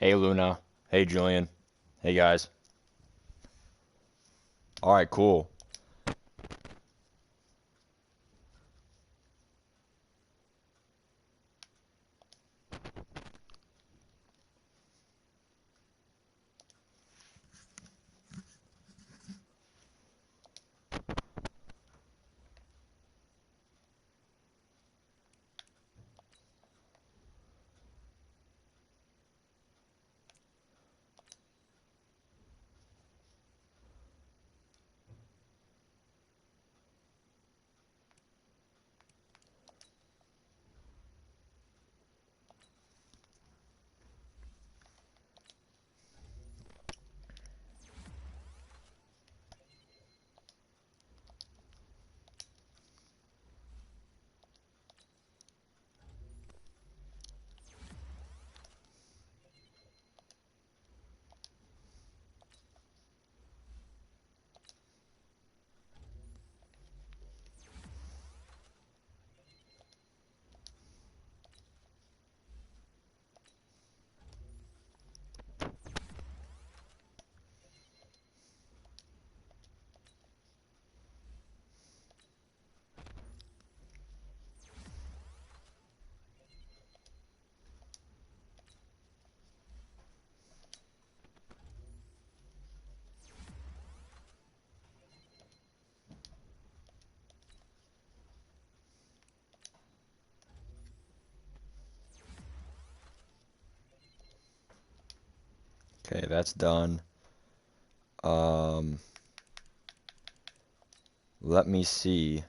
Hey Luna. Hey Julian. Hey guys. All right, cool. Okay, that's done. Um, Let me see.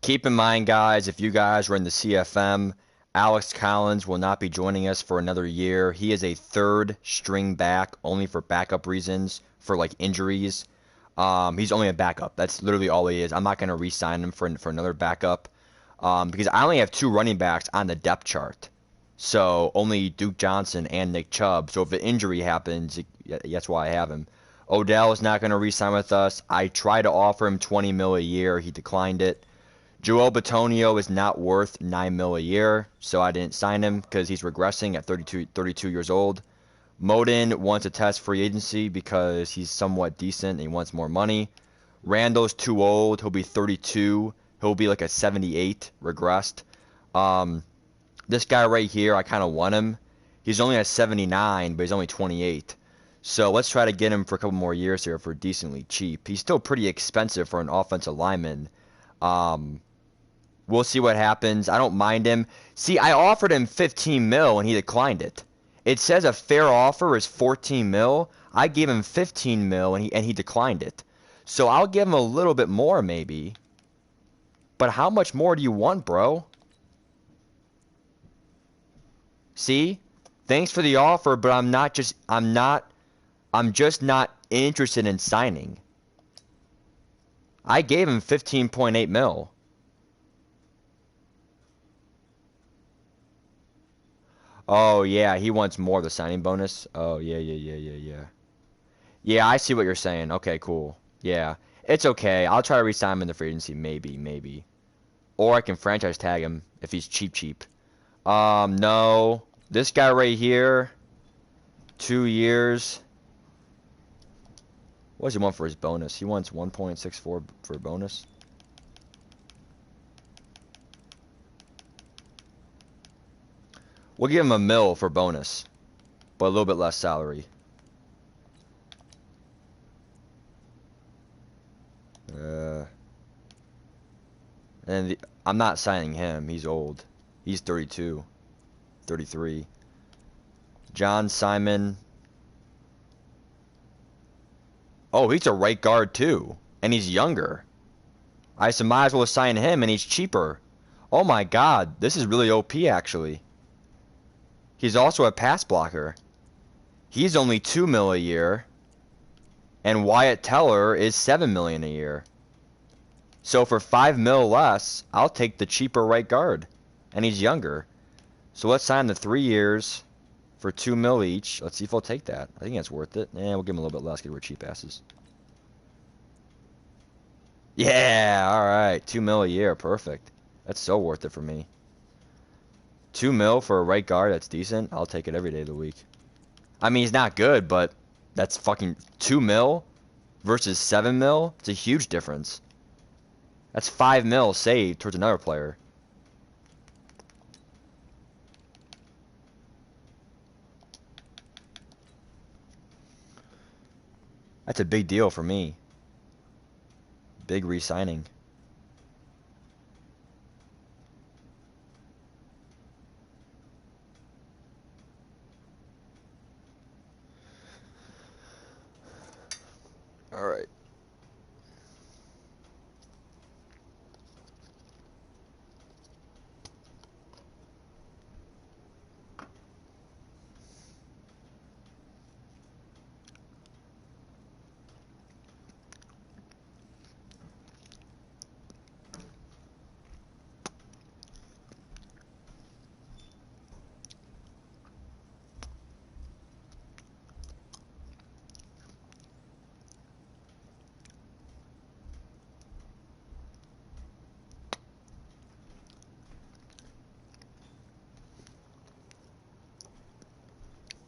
Keep in mind, guys, if you guys are in the CFM, Alex Collins will not be joining us for another year. He is a third string back, only for backup reasons, for like injuries. He's only a backup. That's literally all he is. I'm not going to re-sign him for another backup, because I only have two running backs on the depth chart. So only Duke Johnson and Nick Chubb. So if an injury happens, that's why I have him. Odell is not going to re-sign with us. I tried to offer him 20 mil a year. He declined it. Joel Bitonio is not worth 9 mil a year, so I didn't sign him because he's regressing at 32 years old. Moden wants to test free agency because he's somewhat decent and he wants more money. Randall's too old. He'll be 32. He'll be like a 78, regressed. Um, this guy right here, I kind of want him. He's only a 79, but he's only 28. So let's try to get him for a couple more years here for decently cheap. He's still pretty expensive for an offensive lineman. Um, We'll see what happens. I don't mind him. See, I offered him 15 mil and he declined it. It says a fair offer is 14 mil. I gave him 15 mil and he declined it. So I'll give him a little bit more maybe. But how much more do you want, bro? See? Thanks for the offer, but I'm just not interested in signing. I gave him 15.8 mil. Oh yeah, he wants more of the signing bonus. Oh yeah. Yeah, I see what you're saying. Okay, cool. Yeah, it's okay. I'll try to re-sign him in the free agency, maybe. Or I can franchise tag him if he's cheap. No. This guy right here, 2 years. What does he want for his bonus? He wants 1.64 for a bonus. We'll give him a mil for bonus, but a little bit less salary. Uh, and I'm not signing him. He's old. He's 32, 33. John Simon. Oh, he's a right guard too, and he's younger. I so might as well sign him, and he's cheaper. Oh my God, this is really OP actually. He's also a pass blocker. He's only 2 mil a year, and Wyatt Teller is 7 million a year. So for 5 mil less, I'll take the cheaper right guard, and he's younger. So let's sign the 3 years for 2 mil each. Let's see if he'll take that. I think that's worth it. We'll give him a little bit less because we're cheap asses. Yeah, all right, 2 mil a year, perfect. That's so worth it for me. 2 mil for a right guard, that's decent. I'll take it every day of the week. I mean, he's not good, but that's fucking 2 mil versus 7 mil. It's a huge difference. That's 5 mil saved towards another player. That's a big deal for me. Big re-signing. All right.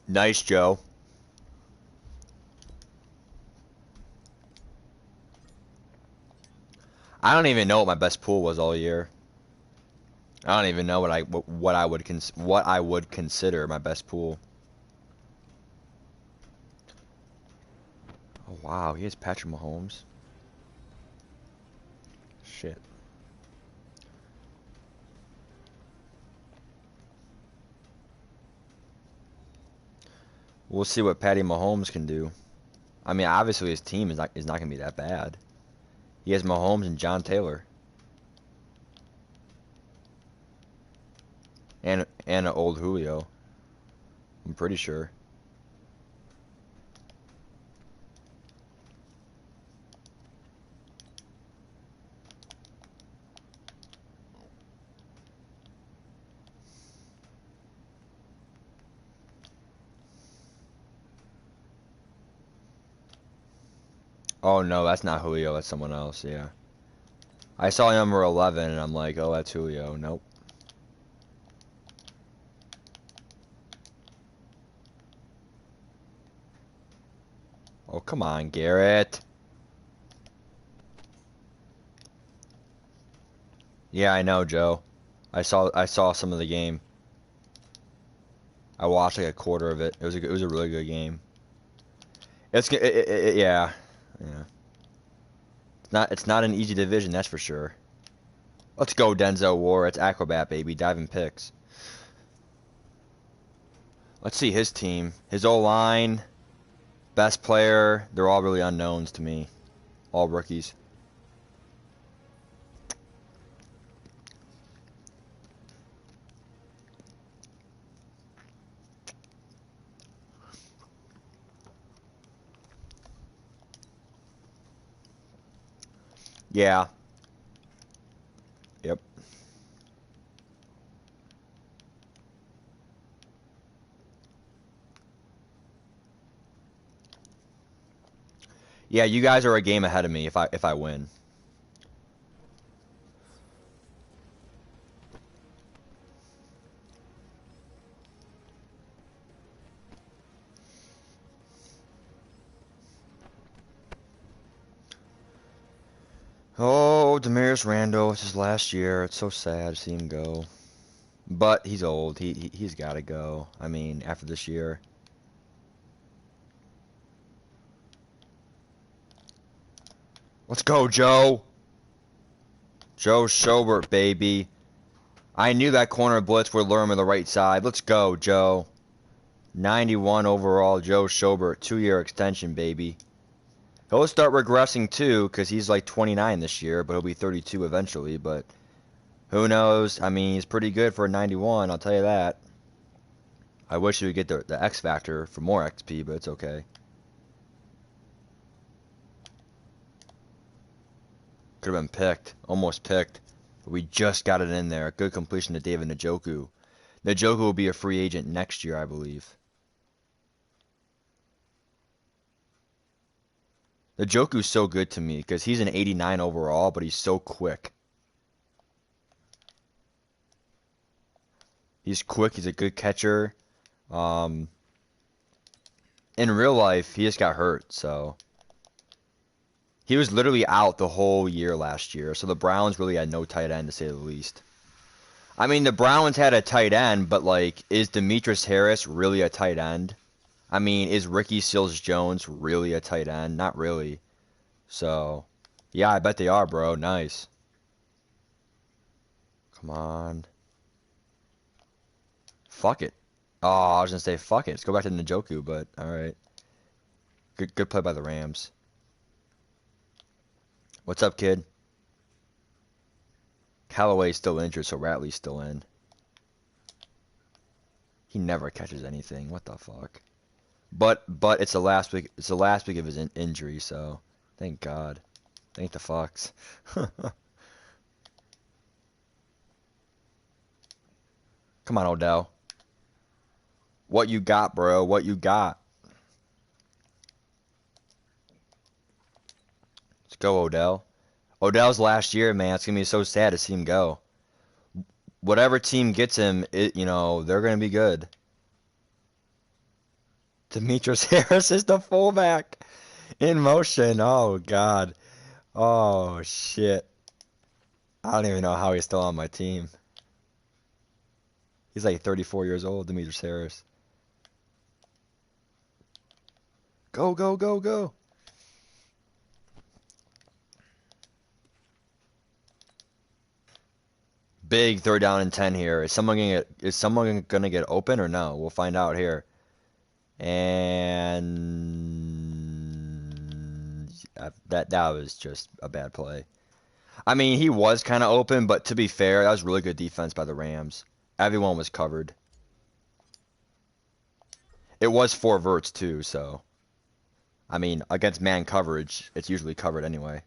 Nice, Joe. I don't even know what my best pool was all year. I don't even know what I would consider my best pool. Oh wow, he has Patrick Mahomes. Shit. We'll see what Patty Mahomes can do. I mean, obviously his team is not gonna be that bad. He has Mahomes and John Taylor, and an old Julio. I'm pretty sure. Oh no, that's not Julio. That's someone else. Yeah. I saw number 11 and I'm like, oh, that's Julio. Nope. Oh, come on, Garrett. Yeah, I know, Joe. I saw some of the game. I watched like a quarter of it. It was a really good game. Yeah. Yeah. It's not an easy division, that's for sure. Let's go, Denzel Ward. It's acrobat, baby. Diving picks. Let's see his team. His O-line, best player. They're all really unknowns to me. All rookies. Yeah. Yep. Yeah, you guys are a game ahead of me if I win. Oh, Damaris Randall, it's his last year. It's so sad to see him go. But he's old. He's got to go. I mean, after this year. Let's go, Joe. Joe Schobert, baby. I knew that corner blitz would lure him to the right side. Let's go, Joe. 91 overall, Joe Schobert. 2-year extension, baby. He'll start regressing too, because he's like 29 this year, but he'll be 32 eventually. But who knows? I mean, he's pretty good for a 91, I'll tell you that. I wish he would get the X Factor for more XP, but it's okay. Could have been picked. Almost picked. But we just got it in there. Good completion to David Njoku. Njoku will be a free agent next year, I believe. Njoku's so good to me because he's an 89 overall, but he's so quick. He's quick. He's a good catcher. In real life, he just got hurt, so he was literally out the whole year last year. So the Browns really had no tight end to say the least. I mean, the Browns had a tight end, but like, is Demetrius Harris really a tight end? I mean, is Ricky Seals-Jones really a tight end? Not really. So, yeah, I bet they are, bro. Nice. Come on. Fuck it. Oh, I was gonna say fuck it. Let's go back to Njoku, but all right. Good play by the Rams. What's up, kid? Callaway's still injured, so Ratley's still in. He never catches anything. What the fuck? But it's the last week. It's the last week of his injury, so thank God. Thank the fucks. Come on, Odell. What you got, bro? What you got? Let's go, Odell. Odell's last year, man. It's gonna be so sad to see him go. Whatever team gets him, they're gonna be good. Demetrius Harris is the fullback in motion. Oh God. Oh shit. I don't even know how he's still on my team. He's like 34 years old, Demetrius Harris. Go, go, go, go. Big 3rd down and 10 here. Is someone gonna get open or no? We'll find out here. And that was just a bad play. I mean, he was kind of open, but to be fair, that was really good defense by the Rams. Everyone was covered. It was 4 verts too, so I mean, against man coverage, it's usually covered anyway.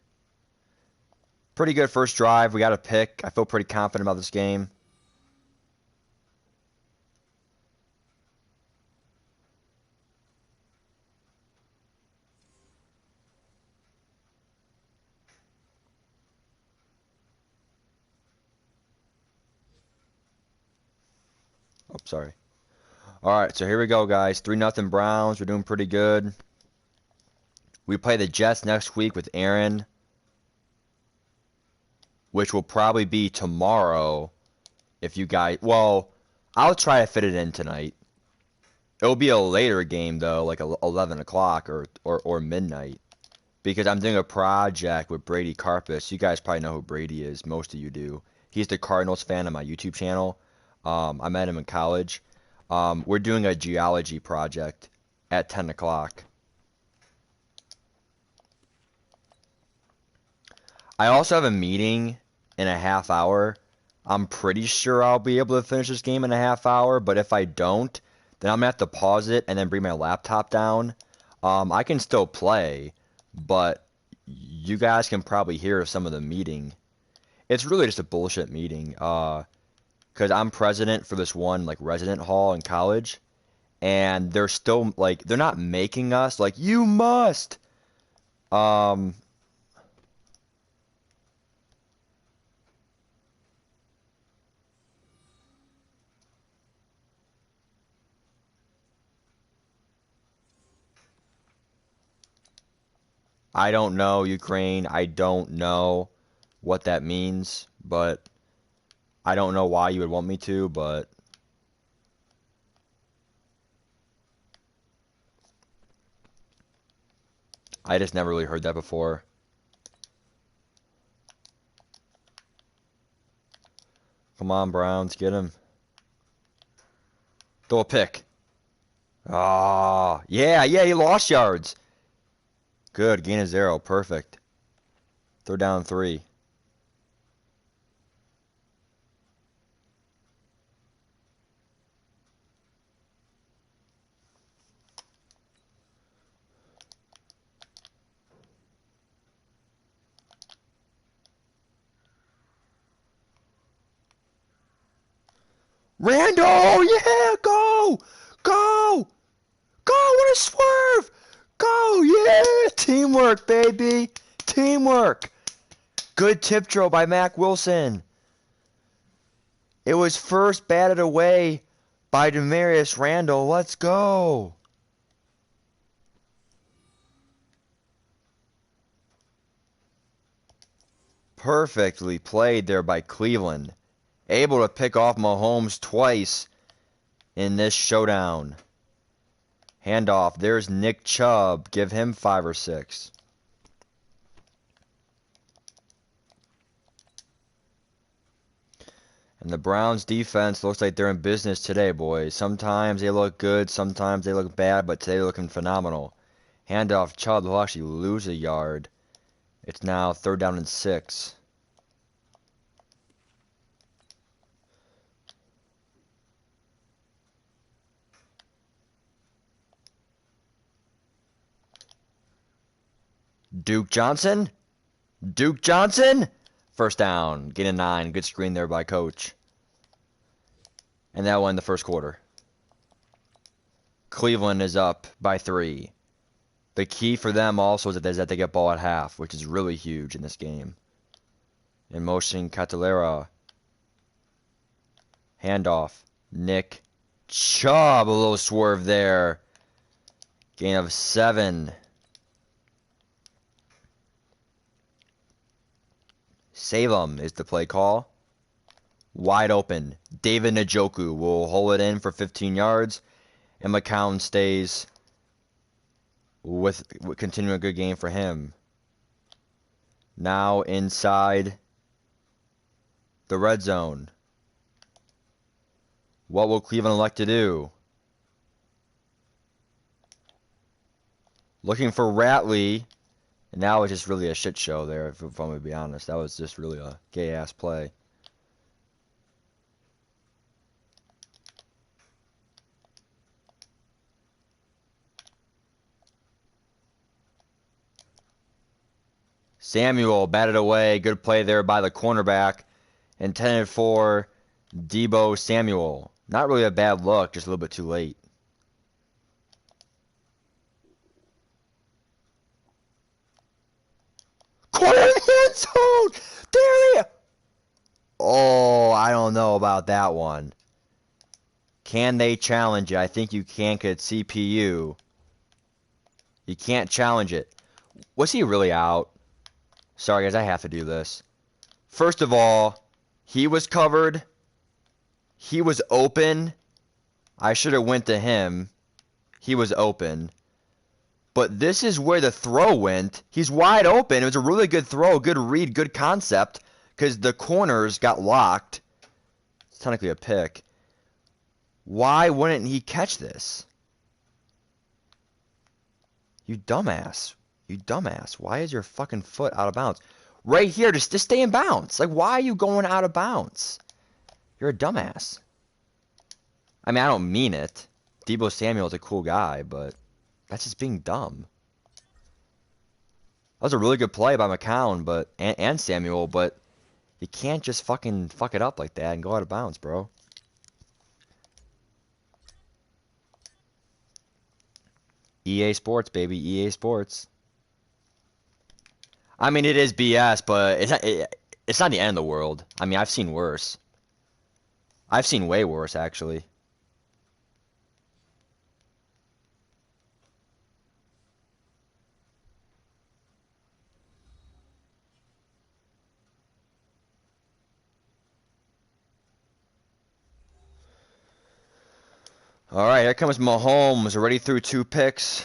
Pretty good first drive. We got a pick. I feel pretty confident about this game. Oh, sorry. All right, so here we go, guys. 3-0 Browns. We're doing pretty good. We play the Jets next week with Aaron, which will probably be tomorrow. If you guys, well, I'll try to fit it in tonight. It'll be a later game though, like 11 o'clock or midnight, because I'm doing a project with Brady Carpus. You guys probably know who Brady is. Most of you do. He's the Cardinals fan on my YouTube channel. I met him in college. We're doing a geology project at 10 o'clock. I also have a meeting in a half hour. I'm pretty sure I'll be able to finish this game in a half hour, but if I don't, then I'm gonna have to pause it and then bring my laptop down. I can still play, but you guys can probably hear some of the meeting. It's really just a bullshit meeting. Because I'm president for this one like resident hall in college, and they're still like they're not making us like you must. I don't know, Ukraine. I don't know what that means, but I don't know why you would want me to, but I just never really heard that before. Come on, Browns, get him. Throw a pick. Ah, yeah, he lost yards. Good, gain of 0, perfect. 3rd down 3. Randall, yeah, go, go, go, what a swerve, go, yeah, teamwork, baby, teamwork. Good tip drill by Mac Wilson. It was first batted away by Demarius Randall. Let's go. Perfectly played there by Cleveland. Able to pick off Mahomes twice in this showdown. Handoff. There's Nick Chubb. Give him 5 or 6. And the Browns defense looks like they're in business today, boys. Sometimes they look good, sometimes they look bad, but today they're looking phenomenal. Handoff. Chubb will actually lose a yard. It's now 3rd down and 6. Duke Johnson? Duke Johnson? First down. Gain of 9. Good screen there by Coach. And that won the first quarter. Cleveland is up by 3. The key for them also is that they get ball at half, which is really huge in this game. In motion, Catalera. Handoff. Nick Chubb. A little swerve there. Gain of 7. Salem is the play call. Wide open. David Njoku will hold it in for 15 yards. And McCown stays with continuing a good game for him. Now inside the red zone. What will Cleveland elect to do? Looking for Ratley. And that was just really a shit show there, if I'm going to be honest. That was just really a gay-ass play. Samuel batted away. Good play there by the cornerback. Intended for Deebo Samuel. Not really a bad look, just a little bit too late. Corner in the end zone! There he is! Oh, I don't know about that one. Can they challenge it? I think you can, because it's CPU. You can't challenge it. Was he really out? Sorry, guys, I have to do this. First of all, he was covered. He was open. I should have went to him. He was open. But this is where the throw went. He's wide open. It was a really good throw, good read, good concept, because the corners got locked. It's technically a pick. Why wouldn't he catch this? You dumbass. You dumbass. Why is your fucking foot out of bounds? Right here, just stay in bounds. Like, why are you going out of bounds? You're a dumbass. I mean, I don't mean it. Deebo Samuel's a cool guy, but that's just being dumb. That was a really good play by McCown, but and Samuel, but you can't just fucking fuck it up like that and go out of bounds, bro. EA Sports, baby. EA Sports. I mean, it is BS, but it's not the end of the world. I mean, I've seen worse. I've seen way worse, actually. All right, here comes Mahomes, already threw 2 picks.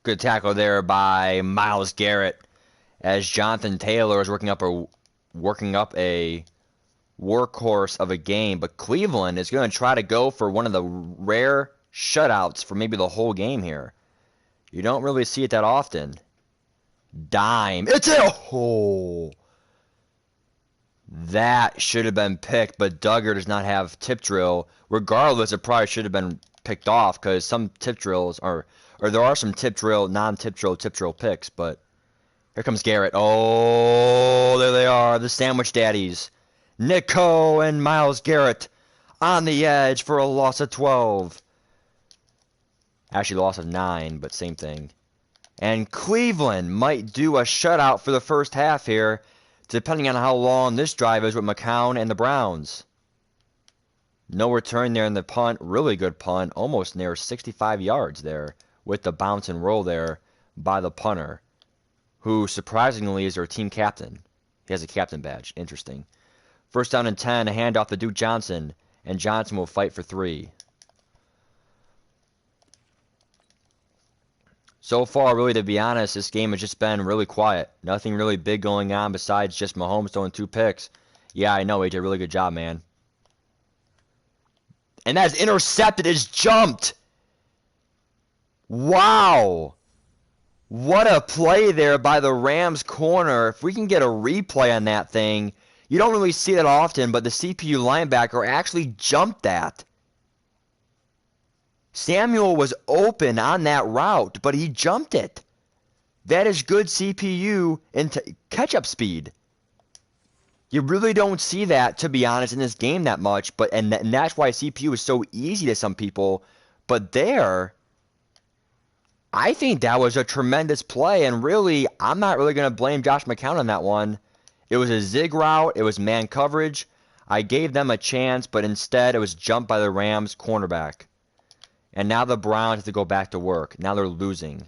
Good tackle there by Myles Garrett, as Jonathan Taylor is working up a workhorse of a game. But Cleveland is going to try to go for one of the rare shutouts for maybe the whole game here. You don't really see it that often. Dime. It's a hole. That should have been picked, but Duggar does not have tip drill. Regardless, it probably should have been picked off, because some tip drills are, or there are some tip drill, non-tip drill picks, but here comes Garrett. Oh, there they are, the sandwich daddies. Nico and Myles Garrett on the edge for a loss of 12. Actually, loss of 9, but same thing. And Cleveland might do a shutout for the first half here, depending on how long this drive is with McCown and the Browns. No return there in the punt. Really good punt. Almost near 65 yards there with the bounce and roll there by the punter, who surprisingly is their team captain. He has a captain badge. Interesting. First down and 10. A handoff to Duke Johnson. And Johnson will fight for 3. So far, really, to be honest, this game has just been really quiet. Nothing really big going on besides just Mahomes throwing 2 picks. Yeah, I know. He did a really good job, man. And that's intercepted. It's jumped. Wow. What a play there by the Rams corner. If we can get a replay on that thing, you don't really see that often, but the CPU linebacker actually jumped that. Samuel was open on that route, but he jumped it. That is good CPU and catch-up speed. You really don't see that, to be honest, in this game that much, but and that's why CPU is so easy to some people. But there, I think that was a tremendous play, and really, I'm not really going to blame Josh McCown on that one. It was a zig route. It was man coverage. I gave them a chance, but instead it was jumped by the Rams cornerback. And now the Browns have to go back to work. Now they're losing.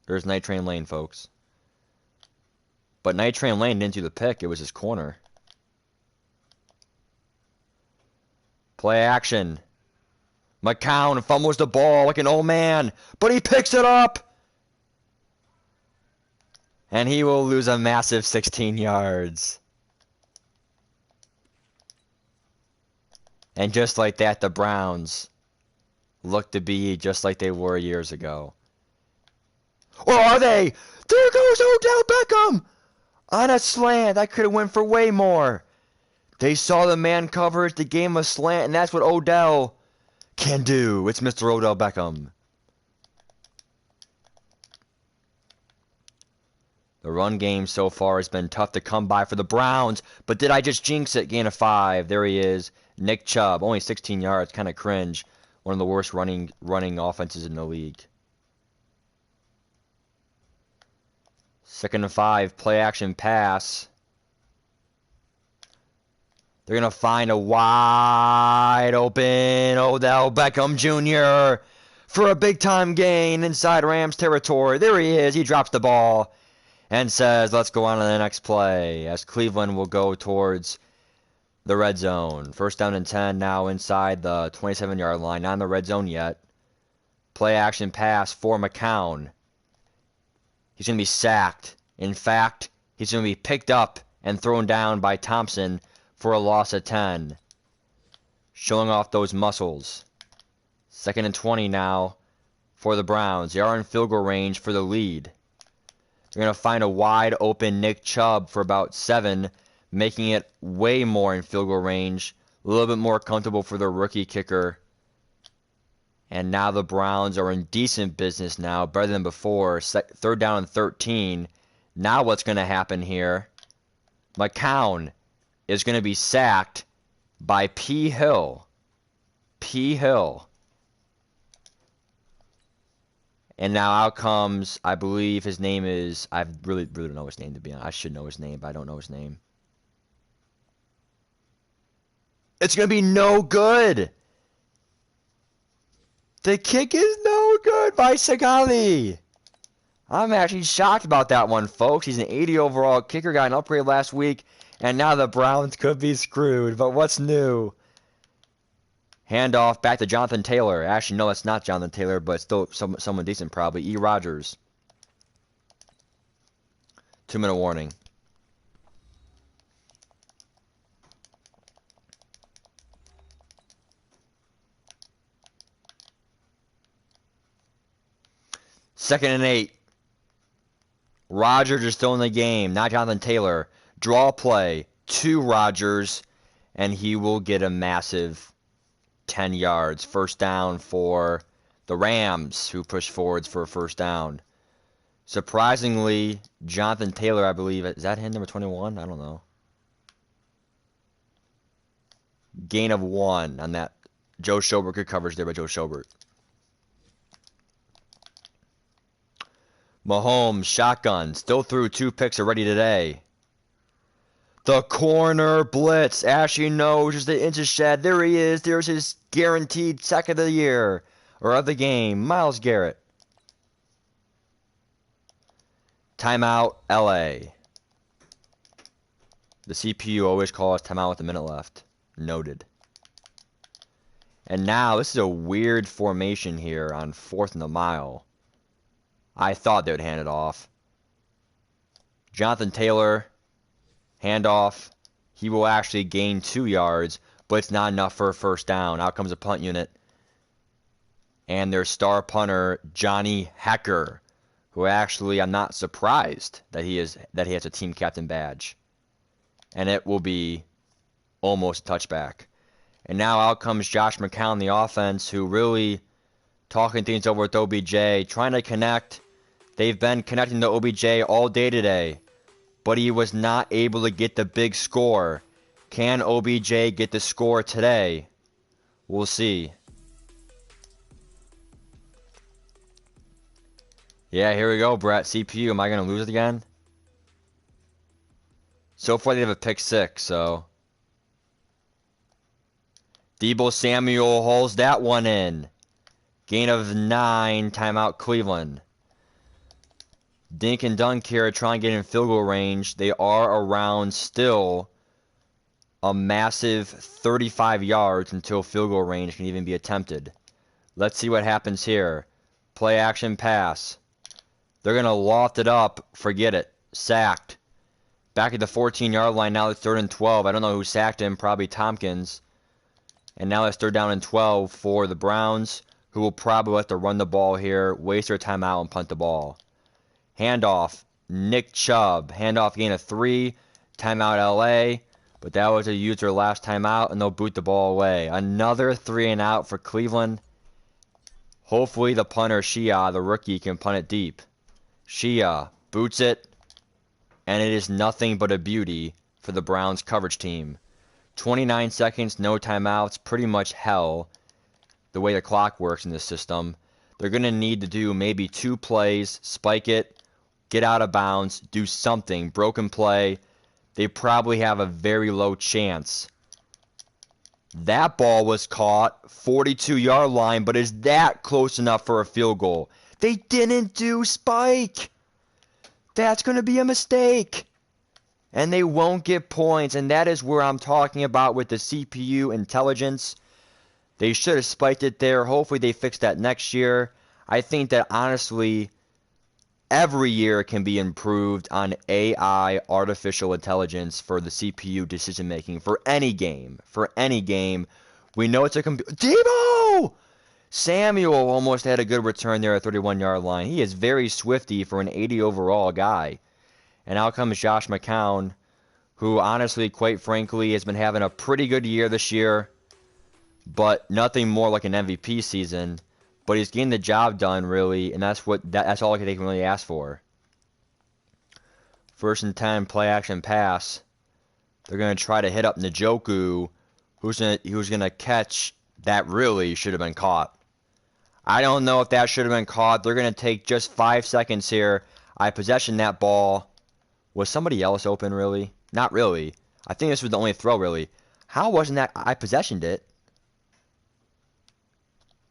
There's Night Train Lane, folks. But Night Train Lane didn't do the pick. It was his corner. Play action. McCown fumbles the ball like an old man, but he picks it up. And he will lose a massive 16 yards. And just like that, the Browns look to be just like they were years ago. Or are they? There goes Odell Beckham! On a slant, I could have went for way more. They saw the man coverage, the game of slant, and that's what Odell can do. It's Mr. Odell Beckham. The run game so far has been tough to come by for the Browns, but did I just jinx it? Gain of 5. There he is. Nick Chubb, only 16 yards, kind of cringe. One of the worst running offenses in the league. 2nd and 5, play action pass. They're going to find a wide open Odell Beckham Jr. for a big time gain inside Rams territory. There he is. He drops the ball and says, let's go on to the next play, as Cleveland will go towards the red zone. First down and 10 now inside the 27-yard line. Not in the red zone yet. Play action pass for McCown. He's going to be sacked. In fact, he's going to be picked up and thrown down by Thompson for a loss of 10. Showing off those muscles. 2nd and 20 now for the Browns. They are in field goal range for the lead. They're going to find a wide open Nick Chubb for about 7, making it way more in field goal range. A little bit more comfortable for the rookie kicker. And now the Browns are in decent business now, better than before. 3rd down and 13. Now what's going to happen here? McCown is going to be sacked by P. Hill. P. Hill. And now out comes, I believe his name is, I really don't know his name, to be honest. I should know his name, but I don't know his name. It's going to be no good. The kick is no good by Sagali. I'm actually shocked about that one, folks. He's an 80 overall kicker, got an upgrade last week, and now the Browns could be screwed. But what's new? Handoff back to Jonathan Taylor. Actually, no, it's not Jonathan Taylor, but still someone decent probably. E. Rogers. 2-minute warning. Second and 8. Rogers is still in the game, not Jonathan Taylor. Draw play to Rogers, and he will get a massive 10 yards. First down for the Rams, who push forwards for a first down. Surprisingly, Jonathan Taylor, I believe, is that him, number 21? I don't know. Gain of 1 on that. Joe Schobert, good coverage there by Joe Schobert. Mahomes, shotgun, still threw 2 picks already today. The corner blitz. Ashley knows just the inches shed. There he is. There's his guaranteed sack of the year or of the game. Myles Garrett. Timeout, LA. The CPU always calls timeout with a minute left. Noted. And now, this is a weird formation here on 4th and a mile. I thought they would hand it off. Jonathan Taylor, handoff. He will actually gain 2 yards, but it's not enough for a first down. Out comes a punt unit. And their star punter, Johnny Hecker, who actually I'm not surprised that he has a team captain badge. And it will be almost a touchback. And now out comes Josh McCown, the offense, who really talking things over with OBJ, trying to connect. They've been connecting to OBJ all day today, but he was not able to get the big score. Can OBJ get the score today? We'll see. Yeah, here we go, Brett. CPU, am I going to lose it again? So far, they have a pick 6, so. Deebo Samuel holds that one in. Gain of 9, timeout Cleveland. Dink and Dunk here trying to get in field goal range. They are around still a massive 35 yards until field goal range can even be attempted. Let's see what happens here. Play action pass. They're going to loft it up. Forget it. Sacked. Back at the 14-yard line. Now it's 3rd and 12. I don't know who sacked him. Probably Tompkins. And now it's 3rd down and 12 for the Browns, who will probably have to run the ball here, waste their timeout, and punt the ball. Handoff. Nick Chubb. Handoff gain of 3. Timeout LA. But that was a user last timeout, and they'll boot the ball away. Another 3 and out for Cleveland. Hopefully the punter, Shia, the rookie, can punt it deep. Shia boots it, and it is nothing but a beauty for the Browns coverage team. 29 seconds, no timeouts, pretty much hell the way the clock works in this system. They're going to need to do maybe 2 plays, spike it, get out of bounds, do something, broken play. They probably have a very low chance. That ball was caught, 42-yard line, but is that close enough for a field goal? They didn't do spike. That's going to be a mistake. And they won't get points, and that is where I'm talking about with the CPU intelligence. They should have spiked it there. Hopefully they fix that next year. I think that, honestly, every year can be improved on AI, artificial intelligence, for the CPU decision-making for any game. For any game. We know it's a computer. Deebo! Samuel almost had a good return there at 31-yard line. He is very swifty for an 80 overall guy. And out comes Josh McCown, who honestly, quite frankly, has been having a pretty good year this year, but nothing more like an MVP season. But he's getting the job done, really, and that's all they can really ask for. 1st and 10, play action pass. They're going to try to hit up Njoku, who's going to catch. That really should have been caught. I don't know if that should have been caught. They're going to take just 5 seconds here. I possession that ball. Was somebody else open, really? Not really. I think this was the only throw, really. How wasn't that? I possessioned it.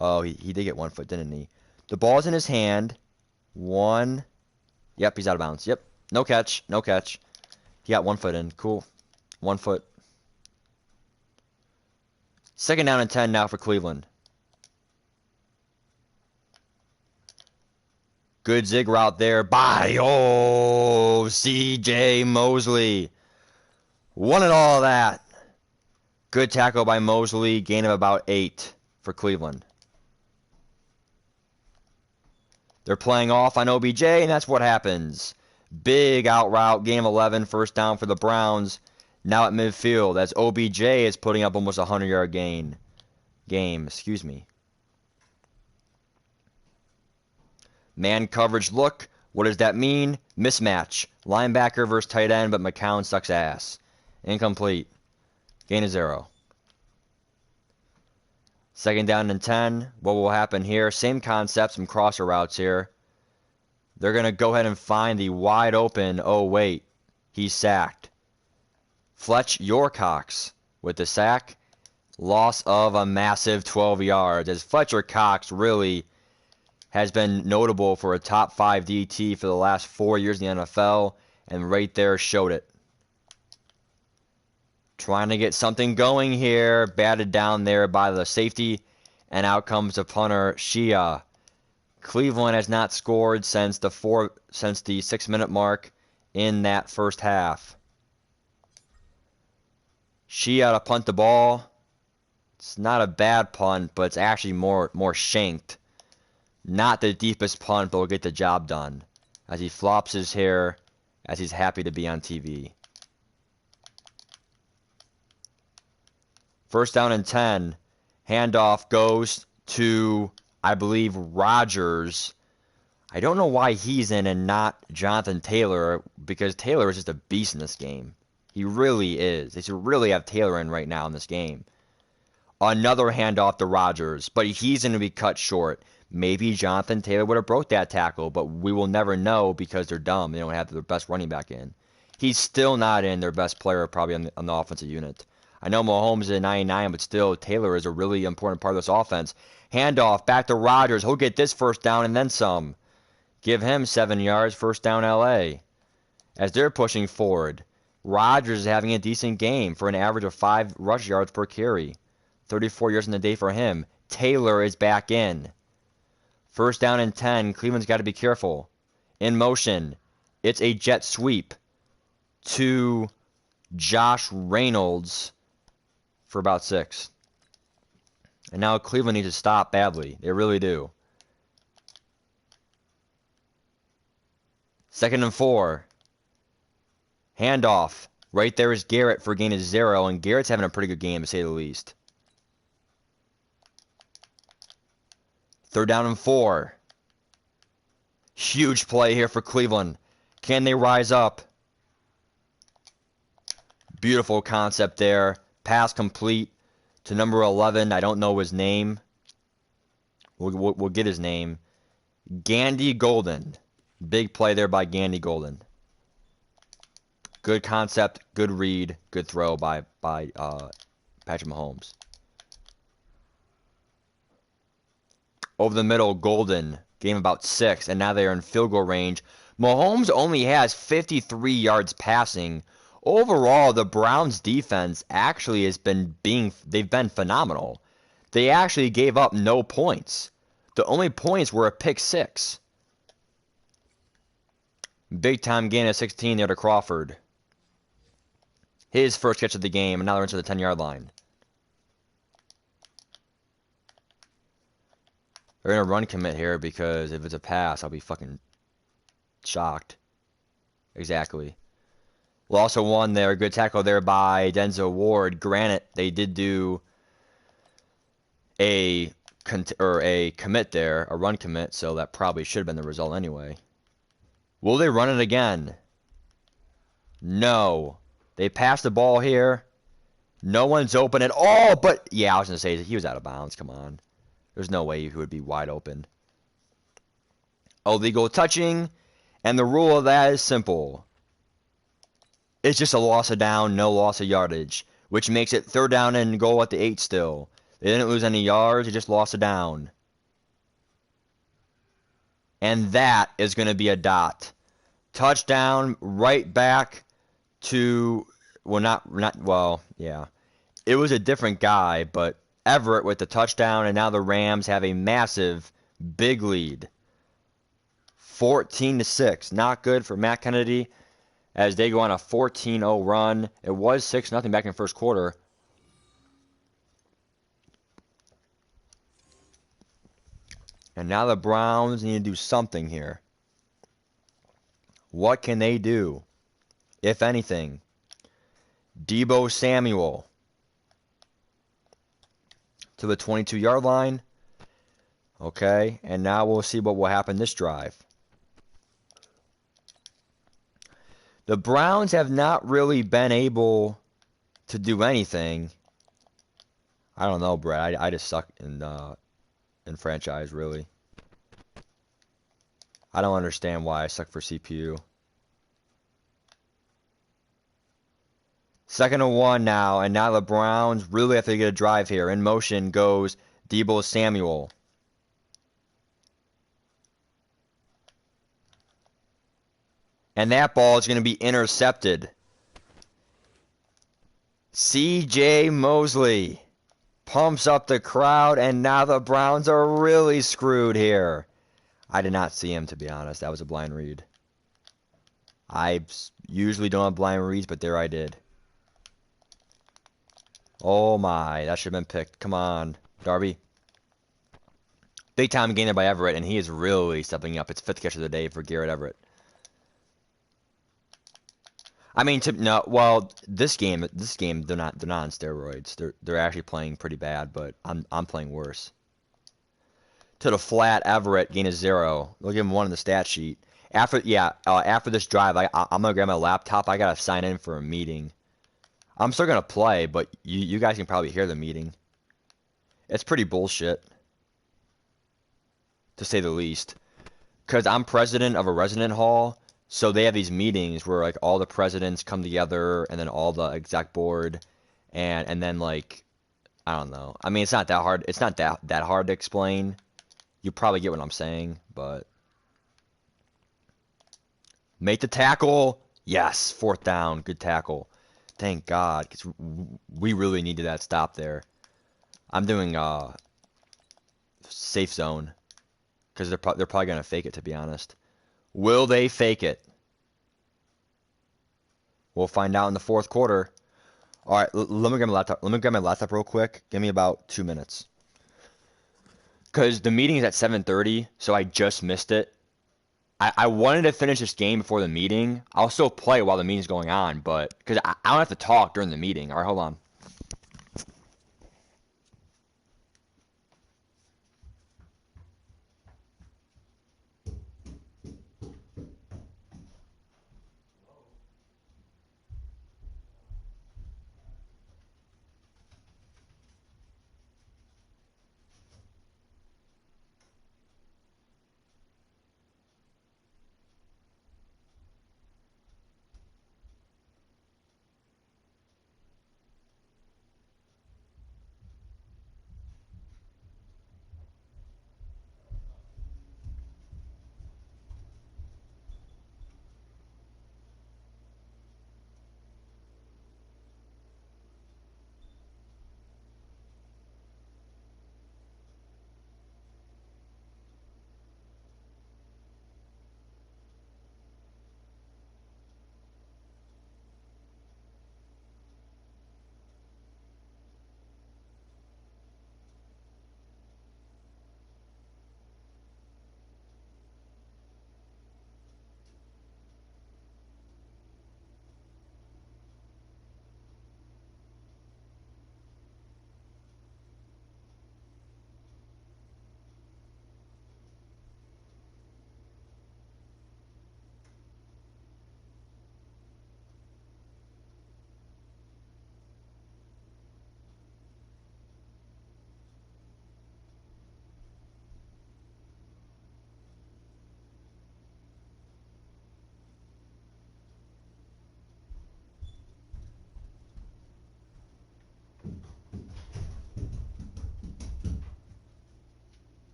Oh, he did get 1 foot, didn't he? The ball's in his hand. 1. Yep, he's out of bounds. Yep. No catch. No catch. He got 1 foot in. Cool. 1 foot. 2nd down and 10 now for Cleveland. Good zig route there by, C.J. Mosley. Wanted all of that. Good tackle by Mosley. Gain of about 8 for Cleveland. They're playing off on OBJ, and that's what happens. Big out route. Gain of 11. 1st down for the Browns. Now at midfield, as OBJ is putting up almost a 100-yard game. Excuse me. Man coverage look. What does that mean? Mismatch. Linebacker versus tight end, but McCown sucks ass. Incomplete. Gain of 0. 2nd down and 10. What will happen here? Same concept, some crosser routes here. They're going to go ahead and find the wide open. Oh, wait. He's sacked. Fletch Yorcox with the sack. Loss of a massive 12 yards, as Fletcher Cox really has been notable for a top 5 DT for the last 4 years in the NFL, and right there showed it. Trying to get something going here, batted down there by the safety, and out comes the punter, Shia. Cleveland has not scored since the 6-minute mark in that first half. Shia to punt the ball. It's not a bad punt, but it's actually more shanked. Not the deepest punt, but will get the job done. As he flops his hair, as he's happy to be on TV. First down and 10. Handoff goes to, I believe, Rodgers. I don't know why he's in and not Jonathan Taylor, because Taylor is just a beast in this game. He really is. They should really have Taylor in right now in this game. Another handoff to Rodgers, but he's going to be cut short. Maybe Jonathan Taylor would have broke that tackle, but we will never know because they're dumb. They don't have their best running back in. He's still not in their best player probably on the offensive unit. I know Mahomes is a 99, but still Taylor is a really important part of this offense. Handoff back to Rodgers. He'll get this first down and then some. Give him 7 yards, first down LA. As they're pushing forward, Rodgers is having a decent game for an average of 5 rush yards per carry. 34 yards in the day for him. Taylor is back in. First down and 10. Cleveland's got to be careful. In motion. It's a jet sweep to Josh Reynolds for about 6. And now Cleveland needs to stop badly. They really do. 2nd and 4. Handoff. Right there is Garrett for a gain of 0, and Garrett's having a pretty good game, to say the least. 3rd down and 4. Huge play here for Cleveland. Can they rise up? Beautiful concept there. Pass complete to number 11. I don't know his name. We'll get his name. Gandy Golden. Big play there by Gandy Golden. Good concept, good read, good throw by Patrick Mahomes. Over the middle, Golden. Gave him about 6, and now they are in field goal range. Mahomes only has 53 yards passing. Overall, the Browns' defense actually they've been phenomenal. They actually gave up no points. The only points were a pick 6. Big time gain of 16 there to Crawford. His first catch of the game, and now they're into the 10-yard line. They're going to run commit here because if it's a pass, I'll be fucking shocked. Exactly. Loss of 1 there. Good tackle there by Denzel Ward. Granted, they did do a commit there, a run commit, so that probably should have been the result anyway. Will they run it again? No. They passed the ball here. No one's open at all, but yeah, I was going to say he was out of bounds. Come on. There's no way he would be wide open. Illegal touching, and the rule of that is simple. It's just a loss of down, no loss of yardage, which makes it 3rd down and goal at the 8 still. They didn't lose any yards, they just lost a down. And that is going to be a dot. Touchdown right back to, yeah. It was a different guy, but Everett with the touchdown, and now the Rams have a massive, big lead. 14-6. Not good for Matt Kennedy as they go on a 14-0 run. It was 6-0 back in the first quarter. And now the Browns need to do something here. What can they do, if anything? Deebo Samuel to the 22-yard line. Okay, and now we'll see what will happen this drive. The Browns have not really been able to do anything. I don't know, Brad. I just suck in franchise, really. I don't understand why I suck for CPU. Second and 1 now, and now the Browns really have to get a drive here. In motion goes Deebo Samuel. And that ball is going to be intercepted. C.J. Mosley pumps up the crowd, and now the Browns are really screwed here. I did not see him, to be honest. That was a blind read. I usually don't have blind reads, but there I did. Oh my, that should have been picked. Come on, Darby. Big time gainer by Everett, and he is really stepping up. It's fifth catch of the day for Garrett Everett. I mean, no, well, this game, they're not on steroids. They're actually playing pretty bad, but I'm playing worse. To the flat, Everett gain a 0. They'll give him 1 in the stat sheet. After this drive, I'm gonna grab my laptop. I gotta sign in for a meeting. I'm still gonna play, but you guys can probably hear the meeting. It's pretty bullshit, to say the least. Cause I'm president of a resident hall, so they have these meetings where like all the presidents come together, and then all the exec board, and then like I don't know. I mean, it's not that hard. It's not that hard to explain. You probably get what I'm saying, but make the tackle. Yes, 4th down. Good tackle. Thank God, because we really needed that stop there. I'm doing safe zone because they're probably gonna fake it. To be honest, will they fake it? We'll find out in the 4th quarter. All right, let me grab my laptop. Let me grab my laptop real quick. Give me about 2 minutes. Because the meeting is at 7:30, so I just missed it. I wanted to finish this game before the meeting. I'll still play while the meeting's going on, but because I don't have to talk during the meeting. All right, hold on.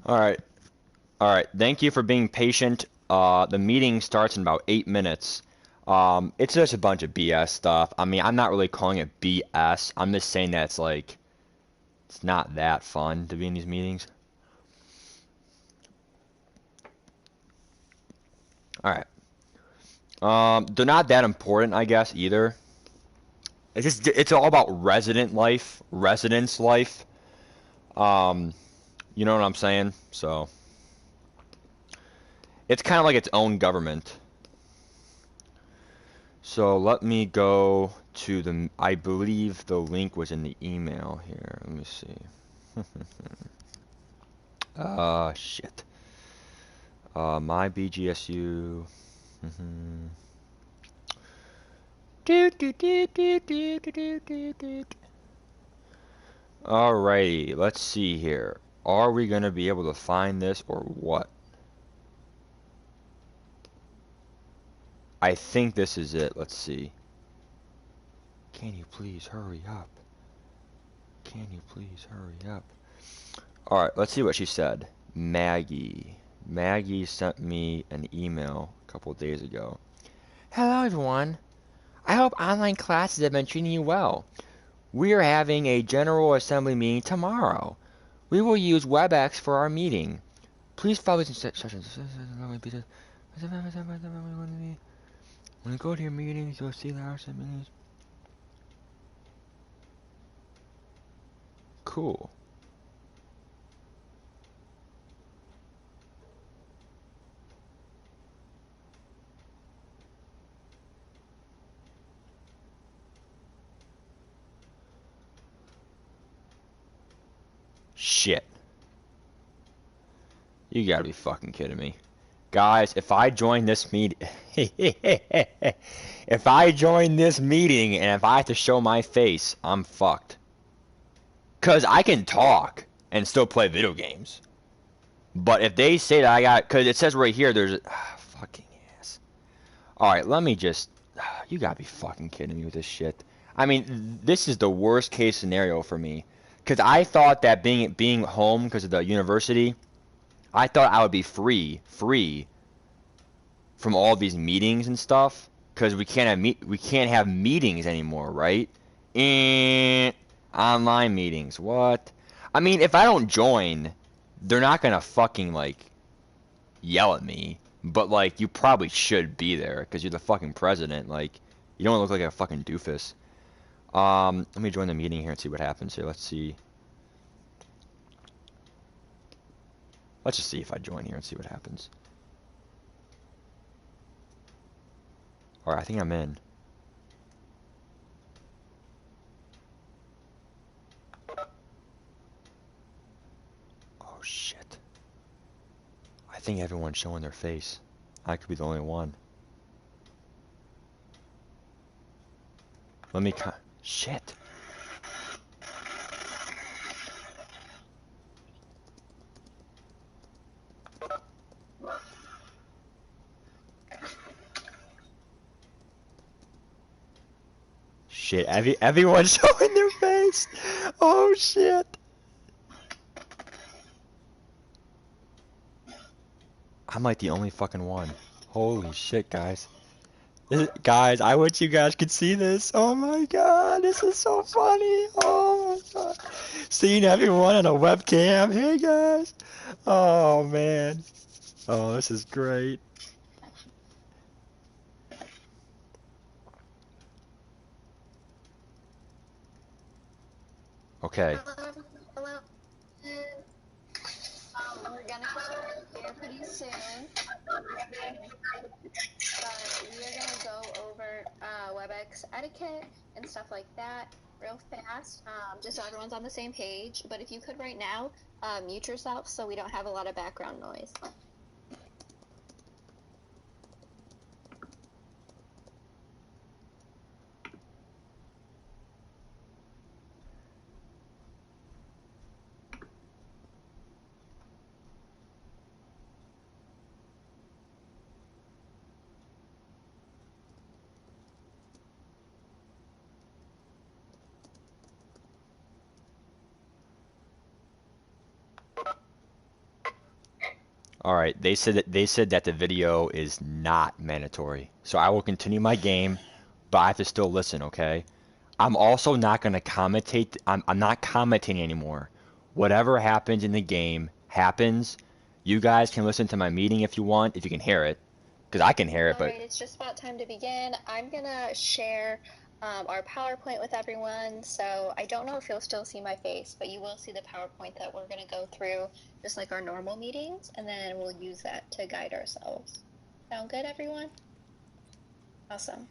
All right. All right. Thank you for being patient. The meeting starts in about 8 minutes. It's just a bunch of BS stuff. I mean, I'm not really calling it BS. I'm just saying that it's not that fun to be in these meetings. All right. They're not that important, I guess, either. It's all about residence life. You know what I'm saying? So it's kind of like its own government. So let me go to I believe the link was in the email here. Let me see. Shit. My BGSU. Alrighty, let's see here. Are we gonna be able to find this or what? I think this is it. Let's see. Can you please hurry up? Can you please hurry up? Alright, let's see what she said. Maggie. Maggie sent me an email a couple days ago. Hello, everyone. I hope online classes have been treating you well. We are having a General Assembly meeting tomorrow. We will use WebEx for our meeting. Please follow these instructions. When you go to your meetings, you'll see LAR meetings. Cool. Shit. You gotta be fucking kidding me. Guys, if I join this meeting... if I join this meeting and if I have to show my face, I'm fucked. Because I can talk and still play video games. But if they say that I got... Because it says right here, there's... fucking ass. Alright, let me just... You gotta be fucking kidding me with this shit. I mean, this is the worst case scenario for me. Because I thought that being home because of the university... I thought I would be free from all these meetings and stuff, because we can't have meetings anymore, right? Online meetings. What? I mean, if I don't join, they're not gonna fucking like yell at me, but like you probably should be there because you're the fucking president. Like you don't look like a fucking doofus. Let me join the meeting here and see what happens here. Let's see. Let's just see if I join here and see what happens. Alright, I think I'm in. Oh shit. I think everyone's showing their face. I could be the only one. Let me shit. Shit, everyone's showing their face. Oh shit. I'm like the only fucking one. Holy shit, guys. Guys, I wish you guys could see this. Oh my god, this is so funny. Oh my god. Seeing everyone on a webcam. Hey guys. Oh man. Oh, this is great. Okay. Hello. We're gonna start here pretty soon. We're gonna go over WebEx etiquette and stuff like that real fast, just so everyone's on the same page. But if you could right now, mute yourself so we don't have a lot of background noise. All right, they said that the video is not mandatory. So I will continue my game, but I have to still listen, okay? I'm also not going to commentate. I'm not commenting anymore. Whatever happens in the game happens. You guys can listen to my meeting if you want, if you can hear it. Because I can hear it, but... Alright, it's just about time to begin. I'm gonna share our PowerPoint with everyone, so I don't know if you'll still see my face, but you will see the PowerPoint that we're gonna go through, just like our normal meetings, and then we'll use that to guide ourselves. Sound good, everyone? Awesome.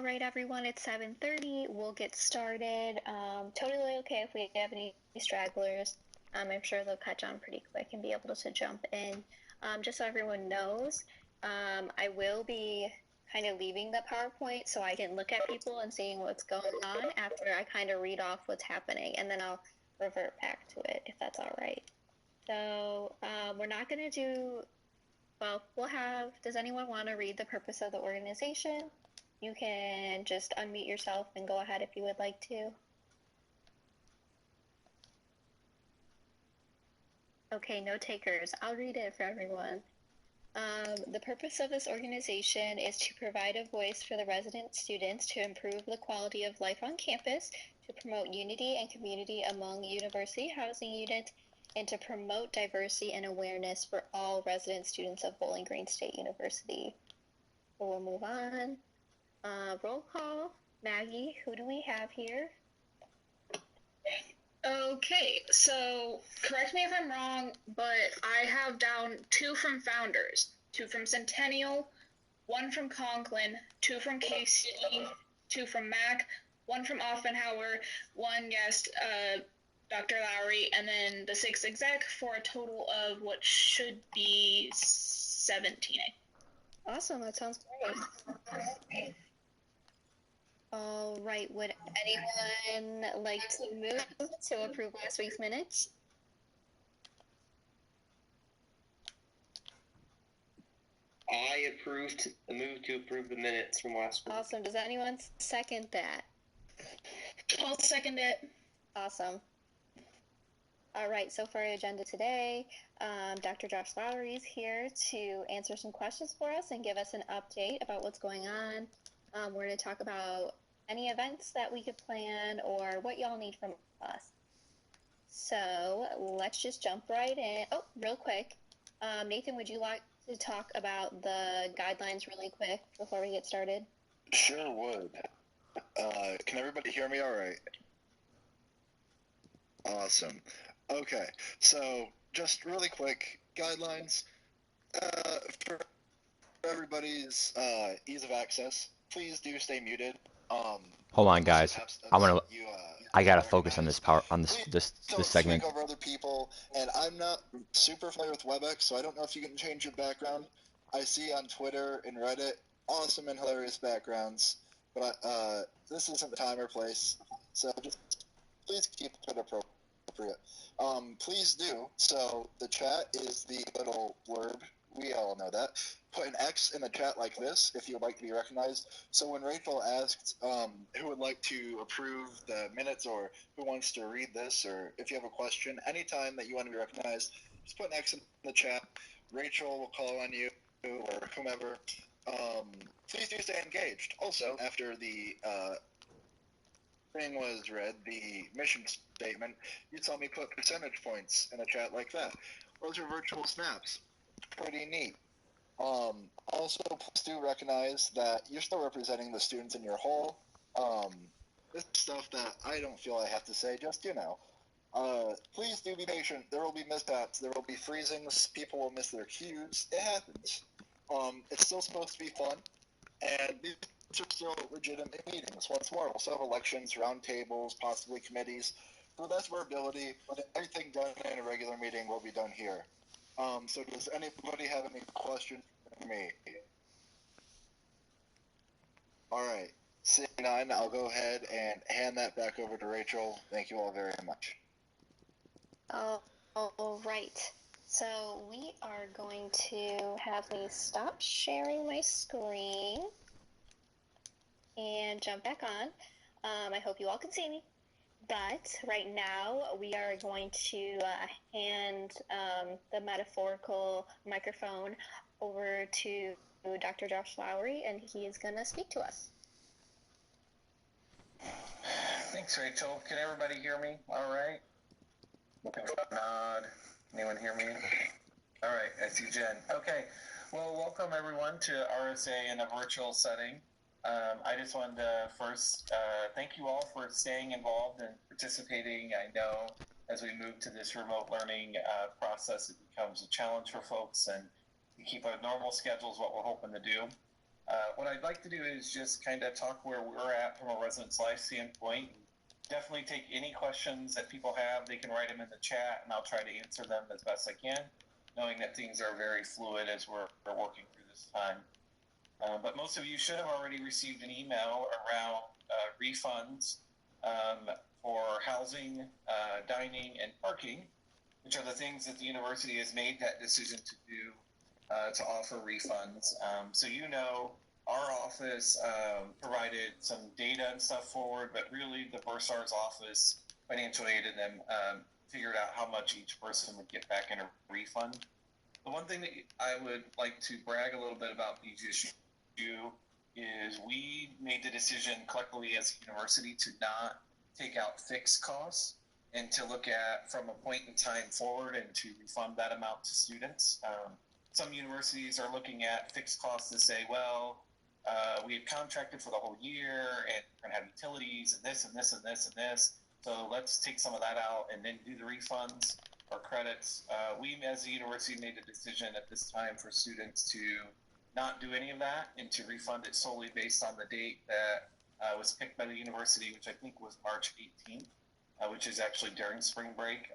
All right, everyone, it's 7:30. We'll get started. Totally okay if we have any stragglers. I'm sure they'll catch on pretty quick and be able to jump in. Just so everyone knows, I will be kind of leaving the PowerPoint so I can look at people and seeing what's going on after I kind of read off what's happening, and then I'll revert back to it if that's all right. So we're not going to do, well, we'll have, does anyone want to read the purpose of the organization? You can just unmute yourself and go ahead if you would like to. Okay, no takers. I'll read it for everyone. The purpose of this organization is to provide a voice for the resident students to improve the quality of life on campus, to promote unity and community among university housing units, and to promote diversity and awareness for all resident students of Bowling Green State University. We'll move on. Roll call. Maggie, who do we have here? Okay, so correct me if I'm wrong, but I have down 2 from Founders, 2 from Centennial, 1 from Conklin, 2 from KC, 2 from Mac, 1 from Offenhauer, 1 guest, Dr. Lowry, and then the 6 exec for a total of what should be 17. Awesome, that sounds great. All right, would anyone like to move to approve last week's minutes? I move to approve the minutes from last week. Awesome, does anyone second that? I'll second it. Awesome. All right, so for our agenda today, Dr. Josh Lowry is here to answer some questions for us and give us an update about what's going on. We're going to talk about any events that we could plan or what y'all need from us. So let's just jump right in. Oh, real quick. Nathan, would you like to talk about the guidelines really quick before we get started? Sure would. Can everybody hear me all right? Awesome. Okay, so just really quick guidelines for everybody's ease of access. Please do stay muted. Hold on, guys. I gotta focus on this this segment. Speak over other people, and I'm not super familiar with WebEx, so I don't know if you can change your background. I see on Twitter and Reddit awesome and hilarious backgrounds, but this isn't the time or place, so just please keep it appropriate. Please do. So the chat is the little blurb. We all know that. Put an X in the chat like this if you would like to be recognized. So when Rachel asked who would like to approve the minutes or who wants to read this, or if you have a question, anytime that you want to be recognized, just put an X in the chat. Rachel will call on you or whomever. Please do stay engaged. Also, after the thing was read, the mission statement, you saw me put percentage points in a chat like that. Those are virtual snaps. Pretty neat. Also, please do recognize that you're still representing the students in your hall. This stuff that I don't feel I have to say, just, please do be patient. There will be mishaps. There will be freezings. People will miss their cues. It happens. It's still supposed to be fun. And these are still legitimate meetings. Once more, we'll still have elections, roundtables, possibly committees. To the best of our ability, everything done in a regular meeting will be done here. So does anybody have any questions for me? All right. Seeing none, I'll go ahead and hand that back over to Rachel. Thank you all very much. All right. So we are going to have me stop sharing my screen and jump back on. I hope you all can see me. But right now we are going to hand the metaphorical microphone over to Dr. Josh Lowry, and he is going to speak to us. Thanks, Rachel. Can everybody hear me all right? Nod. Anyone hear me? All right, I see Jen. Okay, well, welcome everyone to RSA in a virtual setting. I just wanted to first thank you all for staying involved and participating. I know as we move to this remote learning process, it becomes a challenge for folks, and to keep our normal schedules what we're hoping to do. What I'd like to do is just kind of talk where we're at from a residence life standpoint. Definitely take any questions that people have. They can write them in the chat, and I'll try to answer them as best I can, knowing that things are very fluid as we're working through this time. But most of you should have already received an email around refunds for housing, dining, and parking, which are the things that the university has made that decision to do to offer refunds. So our office provided some data and stuff forward, but really the Bursar's office financial aid and them figured out how much each person would get back in a refund. The one thing that I would like to brag a little bit about BGSU is we made the decision collectively as a university to not take out fixed costs and to look at from a point in time forward and to refund that amount to students. Some universities are looking at fixed costs to say, well, we had contracted for the whole year and we're going to have utilities and this and this and this and this. So let's take some of that out and then do the refunds or credits. We as a university made a decision at this time for students to not do any of that and to refund it solely based on the date that was picked by the university, which I think was March 18th, which is actually during spring break.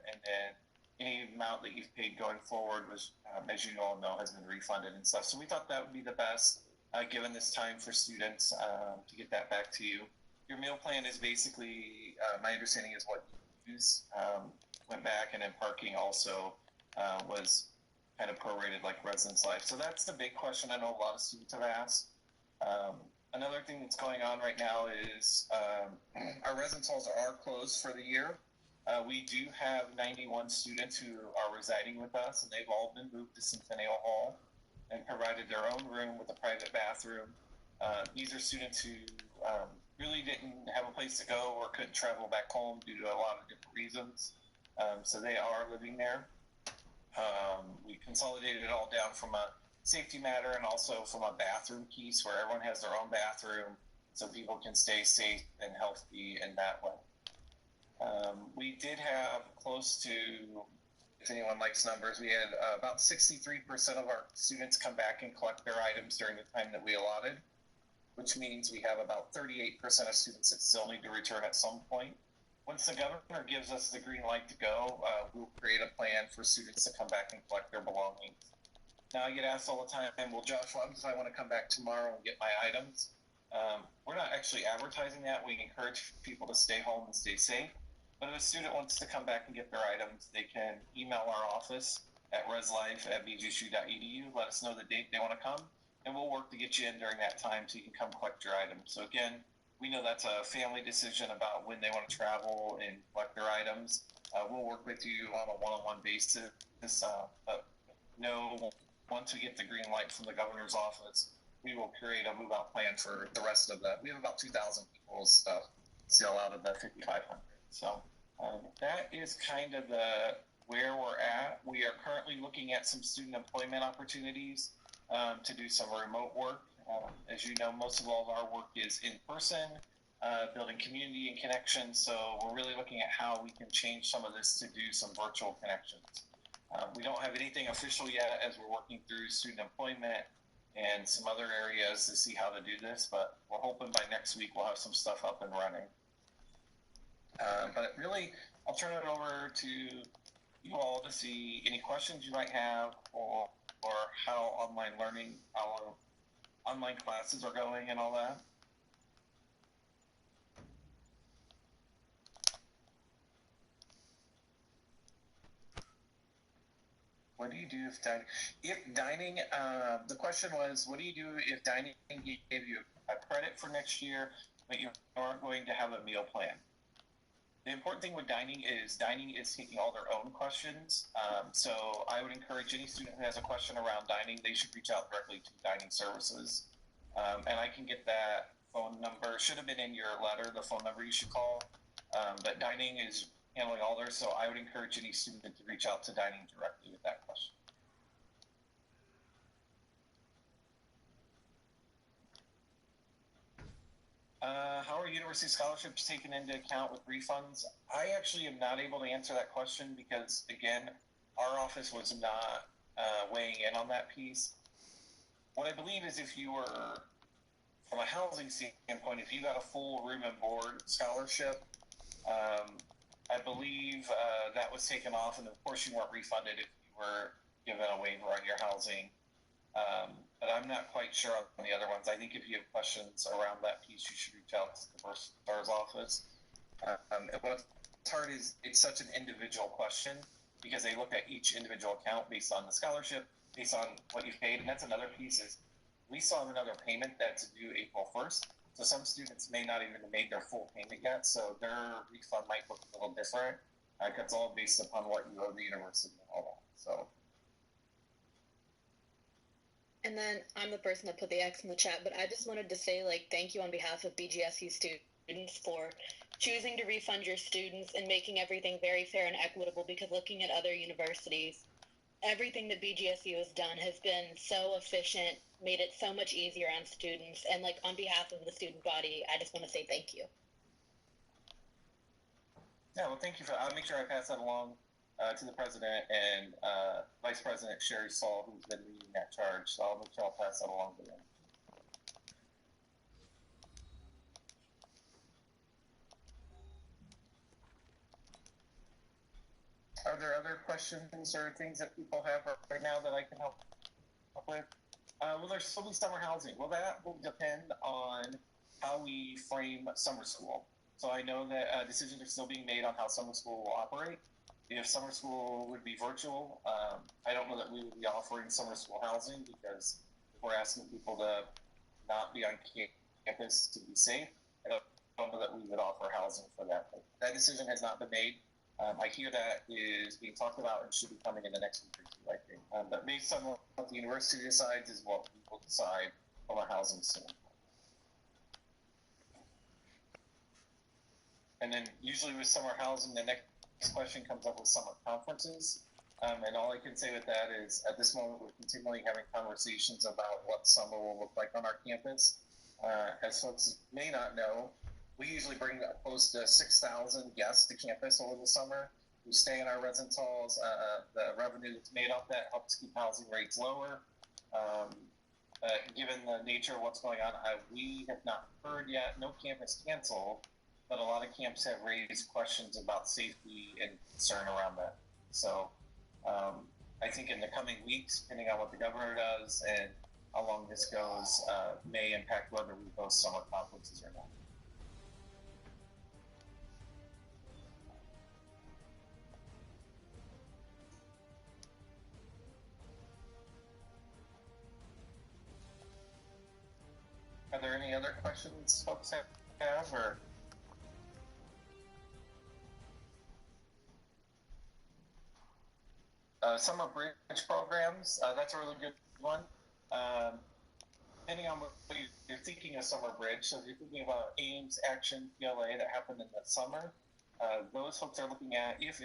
And then any amount that you've paid going forward was, as you all know, has been refunded and stuff. So we thought that would be the best, given this time for students, to get that back to you. Your meal plan is basically, my understanding is what you use, went back, and then parking also was kind of prorated like residence life. So that's the big question I know a lot of students have asked. Another thing that's going on right now is our residence halls are closed for the year. We do have 91 students who are residing with us, and they've all been moved to Centennial Hall and provided their own room with a private bathroom. These are students who really didn't have a place to go or couldn't travel back home due to a lot of different reasons. So they are living there. We consolidated it all down from a safety matter and also from a bathroom piece where everyone has their own bathroom so people can stay safe and healthy in that way. We did have close to, if anyone likes numbers, we had about 63% of our students come back and collect their items during the time that we allotted, which means we have about 38% of students that still need to return at some point. Once the governor gives us the green light to go, we'll create a plan for students to come back and collect their belongings. Now I get asked all the time, well, Josh, what happens if I want to come back tomorrow and get my items? We're not actually advertising that. We encourage people to stay home and stay safe. But if a student wants to come back and get their items, they can email our office at reslife@bgsu.edu, let us know the date they want to come, and we'll work to get you in during that time so you can come collect your items. So again, we know that's a family decision about when they want to travel and collect their items. We'll work with you on a one-on-one basis. But once we get the green light from the governor's office, we will create a move-out plan for the rest of we have about 2,000 people's stuff still out of the 5,500. So that is kind of where we're at. We are currently looking at some student employment opportunities to do some remote work. As you know, most of all of our work is in person, building community and connections. So we're really looking at how we can change some of this to do some virtual connections. We don't have anything official yet as we're working through student employment and some other areas to see how to do this, but we're hoping by next week we'll have some stuff up and running. But really, I'll turn it over to you all to see any questions you might have or how online learning, how online classes are going and all that. What do you do if dining, the question was, what do you do if dining gave you a credit for next year, but you aren't going to have a meal plan? The important thing with dining is taking all their own questions. So I would encourage any student who has a question around dining, they should reach out directly to dining services. And I can get that phone number. Should have been in your letter, the phone number you should call. But dining is handling all theirs, so I would encourage any student to reach out to dining directly with that question. How are university scholarships taken into account with refunds? I actually am not able to answer that question because, again, our office was not weighing in on that piece. what I believe is if you were, from a housing standpoint, if you got a full room and board scholarship, I believe that was taken off, and of course you weren't refunded if you were given a waiver on your housing. But I'm not quite sure on the other ones. I think if you have questions around that piece, you should reach out to the Bursar's office. What's hard is it's such an individual question because they look at each individual account based on the scholarship, based on what you've paid, and that's another piece is we still have another payment that's due April 1st. So some students may not even have made their full payment yet, so their refund might look a little different. It's all based upon what you owe the university and all that. So. And then I'm the person that put the X in the chat, but I just wanted to say, like, thank you on behalf of BGSU students for choosing to refund your students and making everything very fair and equitable, because looking at other universities, everything that BGSU has done has been so efficient, made it so much easier on students, and, like, on behalf of the student body, I just want to say thank you. Yeah, well, thank you. I'll make sure I pass that along to the president and Vice President Sherry Saul, who's been leading that charge. So I'll make sure I'll pass that along to them. Are there other questions or things that people have right now that I can help with? Will there still be summer housing? Well, that will depend on how we frame summer school. So I know that decisions are still being made on how summer school will operate. If summer school would be virtual, I don't know that we would be offering summer school housing because we're asking people to not be on campus to be safe. I don't know that we would offer housing for that. But that decision has not been made. I hear that is being talked about and should be coming in the next week or two, I think. But based on what the university decides is what we will decide from a housing standpoint. And then usually with summer housing, the next question comes up with summer conferences. And all I can say with that is at this moment, we're continually having conversations about what summer will look like on our campus. As folks may not know, we usually bring close to 6,000 guests to campus over the summer who stay in our residence halls. The revenue that's made off that helps keep housing rates lower. Given the nature of what's going on, we have not heard yet, no campus canceled, but a lot of camps have raised questions about safety and concern around that. So I think in the coming weeks, depending on what the governor does and how long this goes, may impact whether we host summer conferences or not. Are there any other questions folks have or? Summer bridge programs, that's a really good one. Depending on what you're thinking of summer bridge, so if you're thinking about Ames, Action, CLA that happened in the summer, those folks are looking at if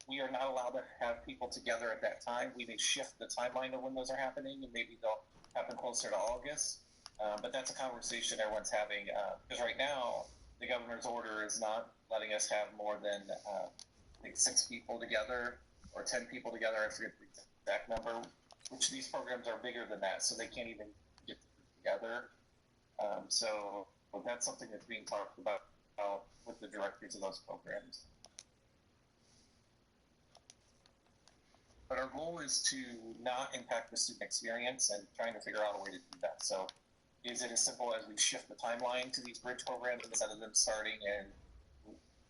we are not allowed to have people together at that time, we may shift the timeline of when those are happening, and maybe they'll happen closer to August. But that's a conversation everyone's having, because right now, the governor's order is not letting us have more than I think 6 people together or 10 people together. I forget the exact number, which these programs are bigger than that, so they can't even get together. So that's something that's being talked about with the directors of those programs. But our goal is to not impact the student experience and trying to figure out a way to do that. So is it as simple as we shift the timeline to these bridge programs instead of them starting in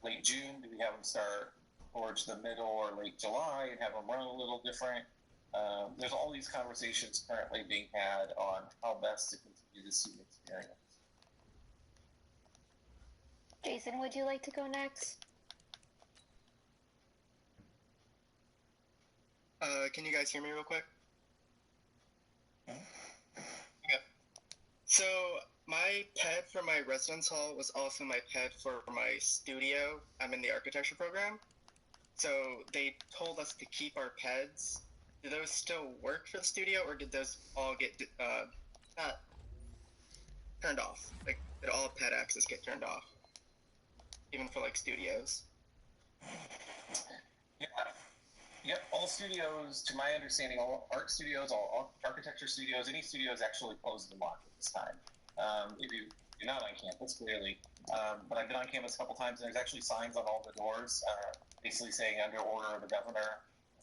late June? Do we have them start towards the middle or late July and have them run a little different? There's all these conversations currently being had on how best to continue the student experience. Jason, would you like to go next? Can you guys hear me real quick? Okay. So my pet for my residence hall was also my pet for my studio. I'm in the architecture program. So they told us to keep our peds. Do those still work for the studio, or did those all get not turned off? Like, did all pet access get turned off? Even for like studios? Yeah. Yep, all studios, to my understanding, all art studios, all architecture studios, any studios actually closed the lock at this time. If you're not on campus, clearly. But I've been on campus a couple times, and there's actually signs on all the doors basically saying under order of the governor,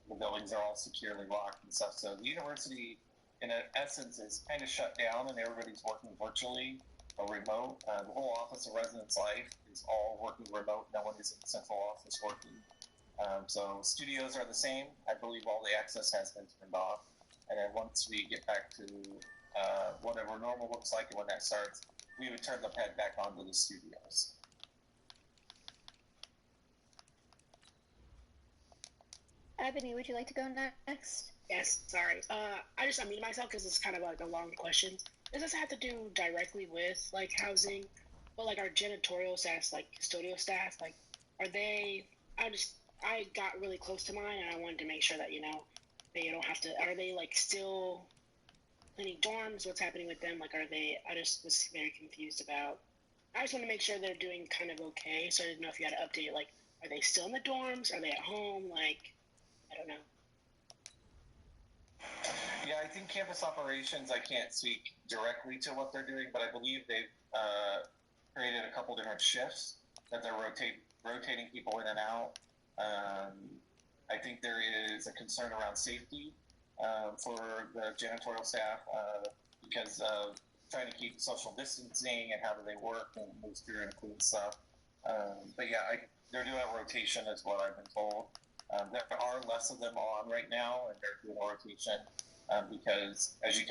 the buildings are all securely locked and stuff. So the university, in essence, is kind of shut down, and everybody's working virtually or remote. The whole Office of Residence Life is all working remote. No one is in the central office working. So studios are the same. I believe all the access has been turned off. And then once we get back to whatever normal looks like and when that starts, we would turn the ped back onto the studios. Ebony, would you like to go next? Yes, sorry. I just unmuted myself because it's kind of like a long question. Does this have to do directly with like housing, but like our janitorial staff, like custodial staff, like are they? I got really close to mine, and I wanted to make sure that they don't have to. Are they like still cleaning dorms? What's happening with them? Like, are they? I just was very confused about. I just want to make sure they're doing kind of okay. So I didn't know if you had an update. Like, are they still in the dorms? Are they at home? Like, I don't know. Yeah, I think campus operations, I can't speak directly to what they're doing, but I believe they've created a couple different shifts that they're rotating people in and out. I think there is a concern around safety for the janitorial staff because of trying to keep social distancing and how do they work and move through and clean stuff. But yeah, they're doing a rotation is what I've been told. There are less of them on right now, and they're doing a rotation because, as you can